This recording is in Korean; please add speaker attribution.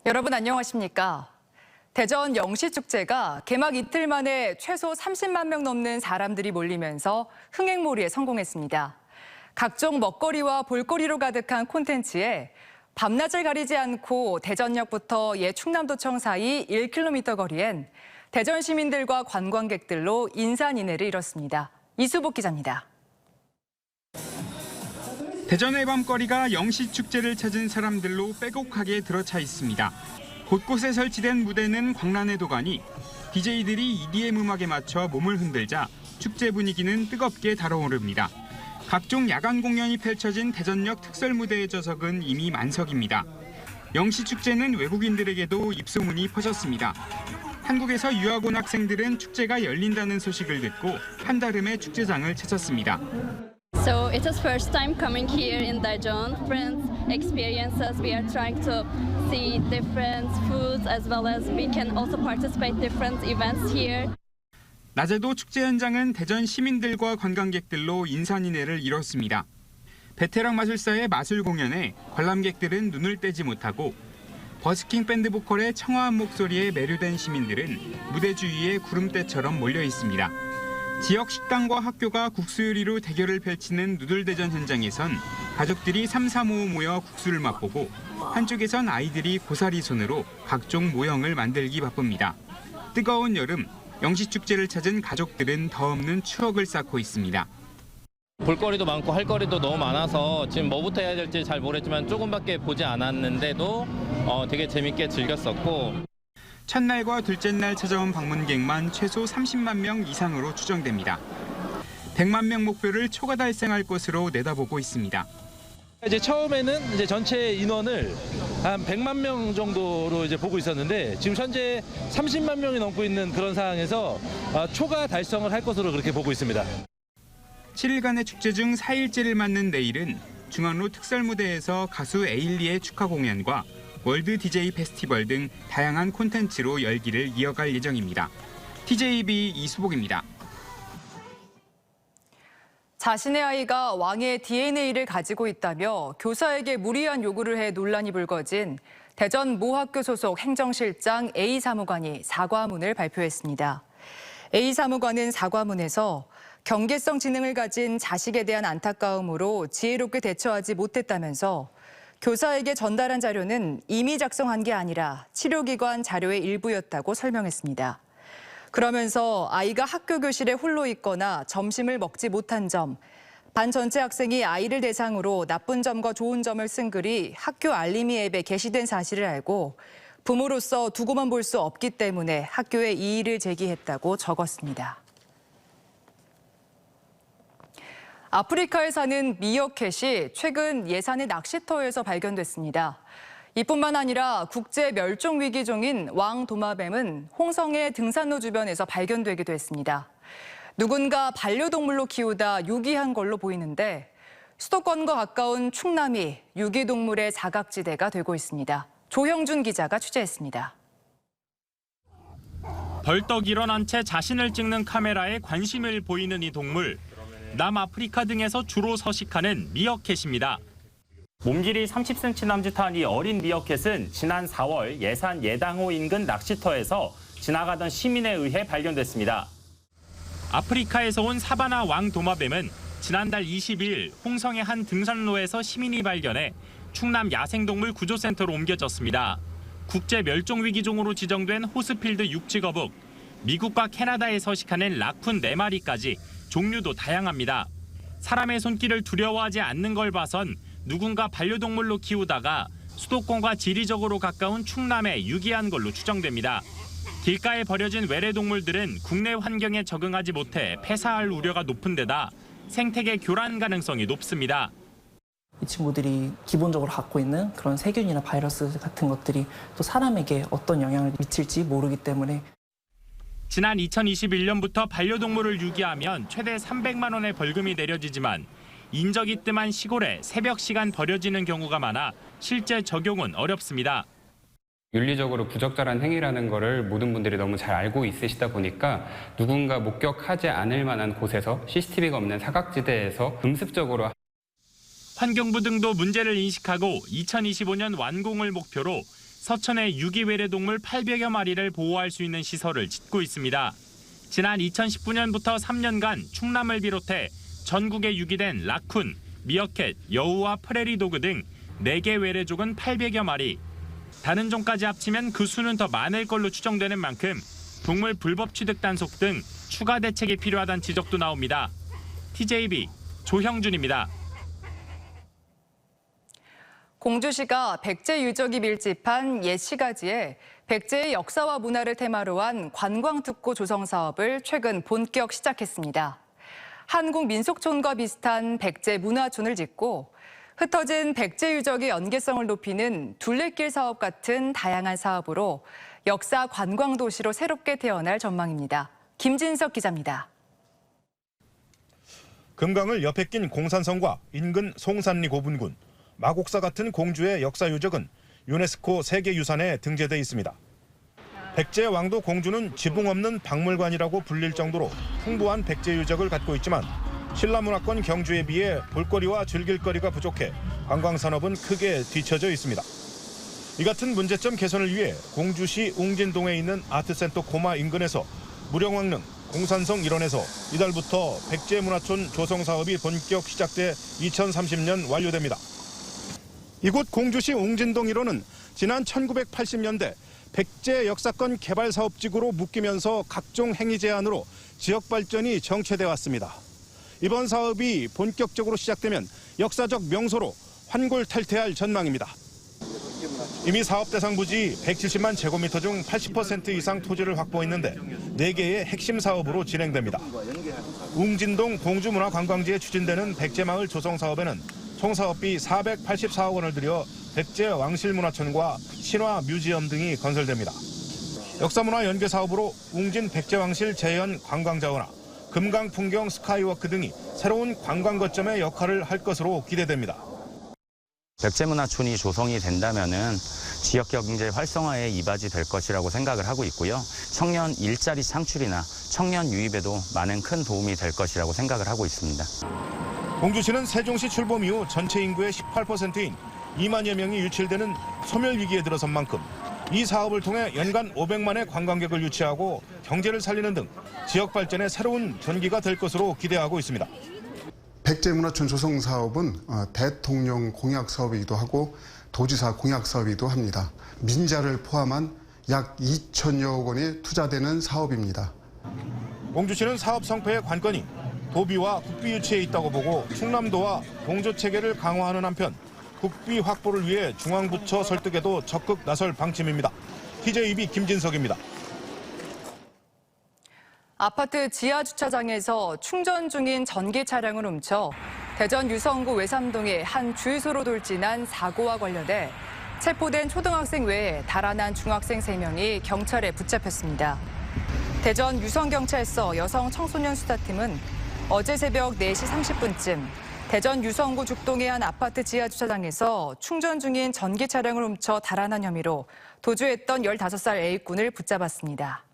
Speaker 1: 여러분 안녕하십니까? 대전 영시축제가 개막 이틀 만에 최소 30만 명 넘는 사람들이 몰리면서 흥행몰이에 성공했습니다. 각종 먹거리와 볼거리로 가득한 콘텐츠에 밤낮을 가리지 않고 대전역부터 예충남도청 사이 1km 거리엔 대전 시민들과 관광객들로 인산인해를 이뤘습니다. 이수복 기자입니다.
Speaker 2: 대전의 밤거리가 영시축제를 찾은 사람들로 빼곡하게 들어차 있습니다. 곳곳에 설치된 무대는 광란의 도가니, DJ들이 EDM 음악에 맞춰 몸을 흔들자 축제 분위기는 뜨겁게 달아오릅니다. 각종 야간 공연이 펼쳐진 대전역 특설무대의 좌석은 이미 만석입니다. 영시축제는 외국인들에게도 입소문이 퍼졌습니다. 한국에서 유학 온 학생들은 축제가 열린다는 소식을 듣고 한달음에 축제장을 찾았습니다.
Speaker 3: So it is first time coming here in Daejeon. Different experiences. We are trying to see different foods as well as we can also participate different events here.
Speaker 2: 낮에도 축제 현장은 대전 시민들과 관광객들로 인산인해를 이뤘습니다. 베테랑 마술사의 마술 공연에 관람객들은 눈을 떼지 못하고 버스킹 밴드 보컬의 청아한 목소리에 매료된 시민들은 무대 주위에 구름대처럼 몰려 있습니다. 지역 식당과 학교가 국수 요리로 대결을 펼치는 누들대전 현장에선 가족들이 3, 4, 5 모여 국수를 맛보고 한쪽에선 아이들이 고사리 손으로 각종 모형을 만들기 바쁩니다. 뜨거운 여름, 영시축제를 찾은 가족들은 더 없는 추억을 쌓고 있습니다.
Speaker 4: 볼거리도 많고 할 거리도 너무 많아서 지금 뭐부터 해야 될지 잘 모르겠지만 조금밖에 보지 않았는데도 되게 재밌게 즐겼었고.
Speaker 2: 첫날과 둘째 날 찾아온 방문객만 최소 30만 명 이상으로 추정됩니다. 100만 명 목표를 초과 달성할 것으로 내다보고 있습니다.
Speaker 5: 이제 처음에는 전체 인원을 한 100만 명 정도로 보고 있었는데 지금 현재 30만 명이 넘고 있는 그런 상황에서 초과 달성을 할 것으로 그렇게 보고 있습니다.
Speaker 2: 7일간의 축제 중 4일째를 맞는 내일은 중앙로 특설무대에서 가수 에일리의 축하 공연과 월드 DJ 페스티벌 등 다양한 콘텐츠로 열기를 이어갈 예정입니다. TJB 이수복입니다.
Speaker 1: 자신의 아이가 왕의 DNA를 가지고 있다며 교사에게 무리한 요구를 해 논란이 불거진 대전 모 학교 소속 행정실장 A 사무관이 사과문을 발표했습니다. A 사무관은 사과문에서 경계성 지능을 가진 자식에 대한 안타까움으로 지혜롭게 대처하지 못했다면서 교사에게 전달한 자료는 이미 작성한 게 아니라 치료기관 자료의 일부였다고 설명했습니다. 그러면서 아이가 학교 교실에 홀로 있거나 점심을 먹지 못한 점, 반 전체 학생이 아이를 대상으로 나쁜 점과 좋은 점을 쓴 글이 학교 알림이 앱에 게시된 사실을 알고 부모로서 두고만 볼 수 없기 때문에 학교에 이의를 제기했다고 적었습니다. 아프리카에 사는 미어캣이 최근 예산의 낚시터에서 발견됐습니다. 이뿐만 아니라 국제 멸종 위기종인 왕도마뱀은 홍성의 등산로 주변에서 발견되기도 했습니다. 누군가 반려동물로 키우다 유기한 걸로 보이는데 수도권과 가까운 충남이 유기동물의 사각지대가 되고 있습니다. 조형준 기자가 취재했습니다.
Speaker 6: 벌떡 일어난 채 자신을 찍는 카메라에 관심을 보이는 이 동물. 남아프리카 등에서 주로 서식하는 미어캣입니다. 몸길이 30cm 남짓한 이 어린 미어캣은 지난 4월 예산 예당호 인근 낚시터에서 지나가던 시민에 의해 발견됐습니다. 아프리카에서 온 사바나 왕도마뱀은 지난달 20일 홍성의 한 등산로에서 시민이 발견해 충남 야생동물 구조센터로 옮겨졌습니다. 국제 멸종위기종으로 지정된 호스필드 육지거북, 미국과 캐나다에 서식하는 라쿤 4마리까지 종류도 다양합니다. 사람의 손길을 두려워하지 않는 걸 봐선 누군가 반려동물로 키우다가 수도권과 지리적으로 가까운 충남에 유기한 걸로 추정됩니다. 길가에 버려진 외래동물들은 국내 환경에 적응하지 못해 폐사할 우려가 높은 데다 생태계 교란 가능성이 높습니다.
Speaker 7: 이 친구들이 기본적으로 갖고 있는 그런 세균이나 바이러스 같은 것들이 또 사람에게 어떤 영향을 미칠지 모르기 때문에
Speaker 6: 지난 2021년부터 반려동물을 유기하면 최대 300만 원의 벌금이 내려지지만 인적이 뜸한 시골에 새벽 시간 버려지는 경우가 많아 실제 적용은 어렵습니다.
Speaker 8: 윤리적으로 부적절한 행위라는 거를 모든 분들이 너무 잘 알고 있으시다 보니까 누군가 목격하지 않을 만한 곳에서 CCTV가 없는 사각지대에서 음습적으로
Speaker 6: 환경부 등도 문제를 인식하고 2025년 완공을 목표로 서천의 유기외래동물 800여 마리를 보호할 수 있는 시설을 짓고 있습니다. 지난 2019년부터 3년간 충남을 비롯해 전국에 유기된 라쿤, 미어캣, 여우와 프레리 도그 등 4개 외래종은 800여 마리. 다른 종까지 합치면 그 수는 더 많을 걸로 추정되는 만큼 동물 불법 취득 단속 등 추가 대책이 필요하다는 지적도 나옵니다. TJB 조형준입니다.
Speaker 1: 공주시가 백제 유적이 밀집한 옛 시가지에 백제의 역사와 문화를 테마로 한 관광특구 조성 사업을 최근 본격 시작했습니다. 한국민속촌과 비슷한 백제 문화촌을 짓고 흩어진 백제 유적의 연계성을 높이는 둘레길 사업 같은 다양한 사업으로 역사 관광 도시로 새롭게 태어날 전망입니다. 김진석 기자입니다.
Speaker 9: 금강을 옆에 낀 공산성과 인근 송산리 고분군, 마곡사 같은 공주의 역사 유적은 유네스코 세계유산에 등재돼 있습니다. 백제 왕도 공주는 지붕 없는 박물관이라고 불릴 정도로 풍부한 백제 유적을 갖고 있지만 신라문화권 경주에 비해 볼거리와 즐길거리가 부족해 관광산업은 크게 뒤처져 있습니다. 이 같은 문제점 개선을 위해 공주시 웅진동에 있는 아트센터 고마 인근에서 무령왕릉, 공산성 일원에서 이달부터 백제문화촌 조성 사업이 본격 시작돼 2030년 완료됩니다. 이곳 공주시 웅진동 일원은 지난 1980년대 백제 역사권 개발 사업지구로 묶이면서 각종 행위 제한으로 지역 발전이 정체돼 왔습니다. 이번 사업이 본격적으로 시작되면 역사적 명소로 환골탈태할 전망입니다. 이미 사업 대상 부지 170만 제곱미터 중 80% 이상 토지를 확보했는데 4개의 핵심 사업으로 진행됩니다. 웅진동 공주문화관광지에 추진되는 백제마을 조성 사업에는 총 사업비 484억 원을 들여 백제 왕실문화촌과 신화 뮤지엄 등이 건설됩니다. 역사문화 연계 사업으로 웅진 백제왕실 재현 관광자원화, 금강 풍경 스카이워크 등이 새로운 관광 거점의 역할을 할 것으로 기대됩니다.
Speaker 10: 백제문화촌이 조성이 된다면은 지역 경제 활성화에 이바지 될 것이라고 생각을 하고 있고요. 청년 일자리 창출이나 청년 유입에도 많은 큰 도움이 될 것이라고 생각을 하고 있습니다.
Speaker 9: 공주시는 세종시 출범 이후 전체 인구의 18%인 2만여 명이 유출되는 소멸 위기에 들어선 만큼 이 사업을 통해 연간 500만의 관광객을 유치하고 경제를 살리는 등 지역 발전의 새로운 전기가 될 것으로 기대하고 있습니다.
Speaker 11: 백제문화촌 조성 사업은 대통령 공약 사업이기도 하고 도지사 공약 사업이기도 합니다. 민자를 포함한 약 2천여억 원이 투자되는 사업입니다.
Speaker 9: 공주시는 사업 성패의 관건이 도비와 국비 유치에 있다고 보고 충남도와 공조 체계를 강화하는 한편 국비 확보를 위해 중앙부처 설득에도 적극 나설 방침입니다. TJB 김진석입니다.
Speaker 1: 아파트 지하 주차장에서 충전 중인 전기 차량을 훔쳐 대전 유성구 외삼동의 한 주유소로 돌진한 사고와 관련해 체포된 초등학생 외에 달아난 중학생 3명이 경찰에 붙잡혔습니다. 대전 유성경찰서 여성 청소년 수사팀은 어제 새벽 4시 30분쯤 대전 유성구 죽동의 한 아파트 지하 주차장에서 충전 중인 전기 차량을 훔쳐 달아난 혐의로 도주했던 15살 A군을 붙잡았습니다.